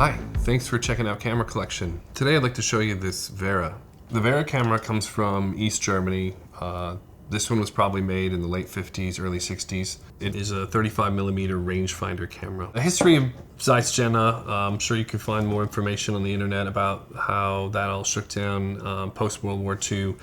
Hi, thanks for checking out Camera Collection. Today I'd like to show you this Werra. The Werra camera comes from East Germany. This one was probably made in the late 50s, early 60s. It is a 35mm rangefinder camera. A history of Zeiss Jena. I'm sure you can find more information on the internet about how that all shook down post-World War II.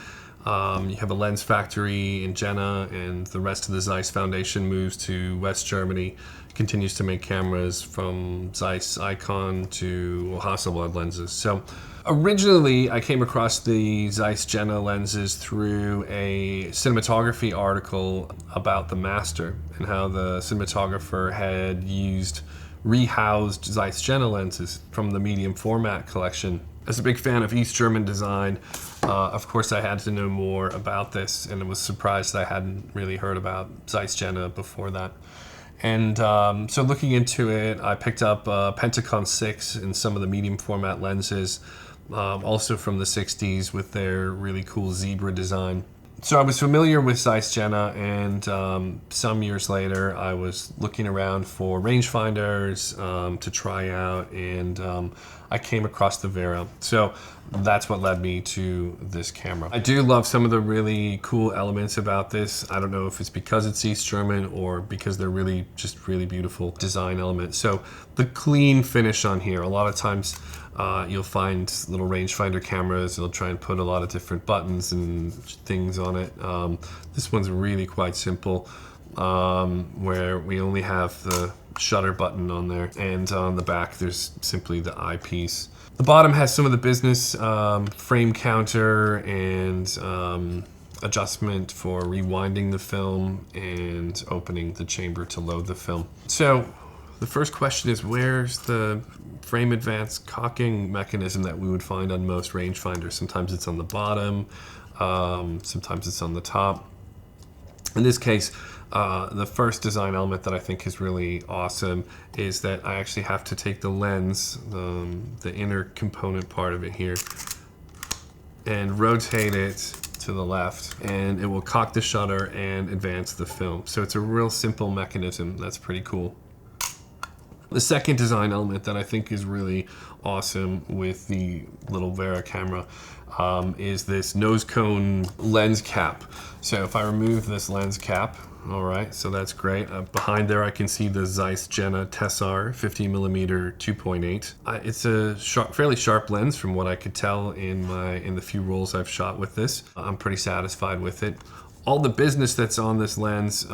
You have a lens factory in Jena, and the rest of the Zeiss Foundation moves to West Germany, continues to make cameras from Zeiss Icon to Hasselblad lenses. So originally I came across the Zeiss Jena lenses through a cinematography article about the Master and how the cinematographer had used rehoused Zeiss Jena lenses from the medium format collection. As a big fan of East German design, of course I had to know more about this, and I was surprised I hadn't really heard about Zeiss Jena before that. And so looking into it, I picked up Pentacon 6 and some of the medium format lenses, also from the 60s with their really cool zebra design. So I was familiar with Zeiss Jena, and some years later I was looking around for rangefinders to try out, and I came across the Werra. So that's what led me to this camera. I do love some of the really cool elements about this. I don't know if it's because it's East German or because they're really beautiful design elements. So the clean finish on here, a lot of times you'll find little rangefinder cameras, they'll try and put a lot of different buttons and things on it. This one's really quite simple, where we only have the shutter button on there, and on the back there's simply the eyepiece. The bottom has some of the business frame counter and adjustment for rewinding the film and opening the chamber to load the film. So the first question is, where's the frame advance cocking mechanism that we would find on most rangefinders? Sometimes it's on the bottom, sometimes it's on the top. In this case, the first design element that I think is really awesome is that I actually have to take the lens, the inner component part of it here, and rotate it to the left, and it will cock the shutter and advance the film. So it's a real simple mechanism that's pretty cool. The second design element that I think is really awesome with the little Werra camera is this nose cone lens cap. So if I remove this lens cap, all right, so that's great. Behind there I can see the Zeiss Jena Tessar 50mm 2.8. It's a fairly sharp lens from what I could tell in the few rolls I've shot with this. I'm pretty satisfied with it. All the business that's on this lens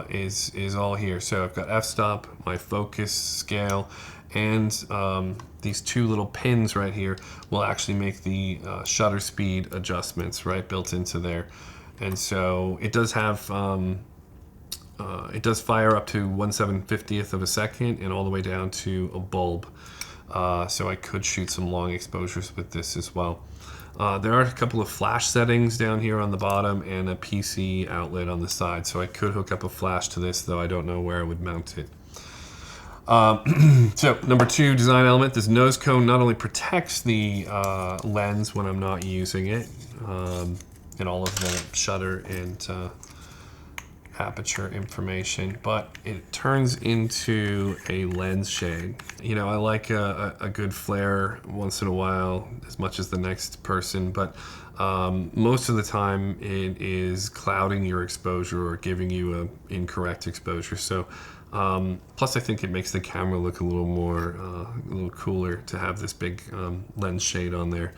is all here. So I've got f-stop, my focus scale, and these two little pins right here will actually make the shutter speed adjustments built into there. And so it does have, it does fire up to 1/750th of a second and all the way down to a bulb. So I could shoot some long exposures with this as well. There are a couple of flash settings down here on the bottom and a PC outlet on the side, so I could hook up a flash to this, though I don't know where I would mount it. So number two design element, this nose cone not only protects the lens when I'm not using it, and all of the shutter and aperture information, but it turns into a lens shade. You know, I like a good flare once in a while as much as the next person, but most of the time it is clouding your exposure or giving you an incorrect exposure. So plus I think it makes the camera look a little more, a little cooler to have this big lens shade on there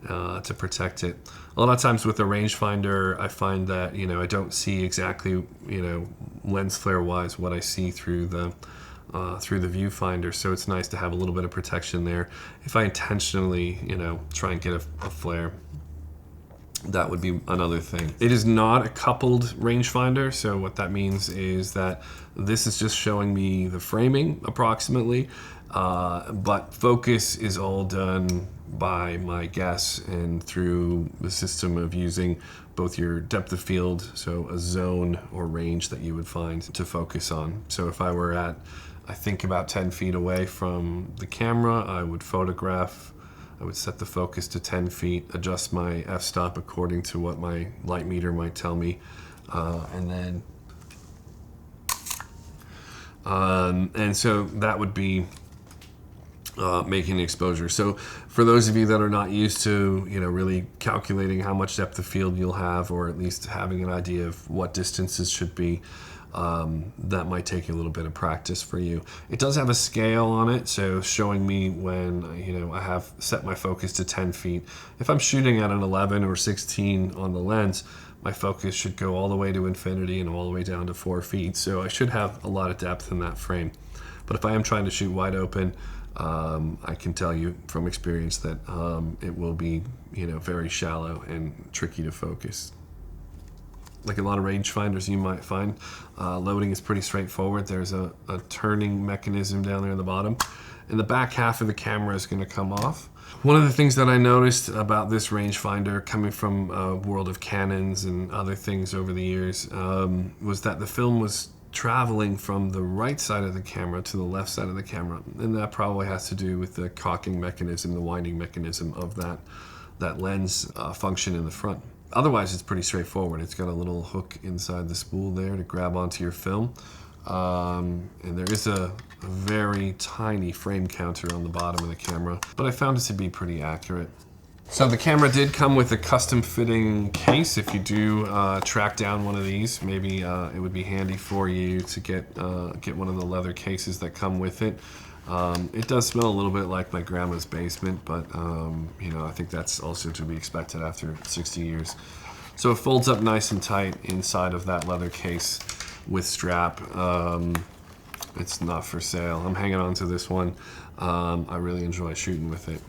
to protect it. A lot of times with a rangefinder, I find that, you know, I don't see exactly, you know, lens flare wise what I see through the viewfinder. So it's nice to have a little bit of protection there. If I intentionally, you know, try and get a flare, that would be another thing. It is not a coupled rangefinder, so what that means is that this is just showing me the framing approximately, but focus is all done by my guess and through the system of using both your depth of field, so a zone or range that you would find to focus on. So if I were at, I think, about 10 feet away from the camera, I would photograph, I would set the focus to 10 feet, adjust my f-stop according to what my light meter might tell me, and so that would be making the exposure. So for those of you that are not used to, really calculating how much depth of field you'll have, or at least having an idea of what distances should be, that might take a little bit of practice for you. It does have a scale on it, so showing me when I have set my focus to 10 feet. If I'm shooting at an 11 or 16 on the lens, my focus should go all the way to infinity and all the way down to 4 feet. So I should have a lot of depth in that frame. But if I am trying to shoot wide open, I can tell you from experience that it will be, very shallow and tricky to focus. Like a lot of rangefinders you might find, loading is pretty straightforward. There's a turning mechanism down there in the bottom, and the back half of the camera is going to come off. One of the things that I noticed about this rangefinder, coming from a world of Canons and other things over the years, was that the film was traveling from the right side of the camera to the left side of the camera, and that probably has to do with the cocking mechanism, the winding mechanism of that lens function in the front. Otherwise, it's pretty straightforward. It's got a little hook inside the spool there to grab onto your film, and there is a very tiny frame counter on the bottom of the camera, but I found it to be pretty accurate. So the camera did come with a custom fitting case. If you do track down one of these, maybe it would be handy for you to get one of the leather cases that come with it. It does smell a little bit like my grandma's basement, but I think that's also to be expected after 60 years. So it folds up nice and tight inside of that leather case with strap. It's not for sale. I'm hanging on to this one. I really enjoy shooting with it.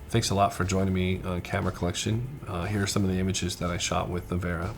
Thanks a lot for joining me on Camera Collection. Here are some of the images that I shot with the Werra.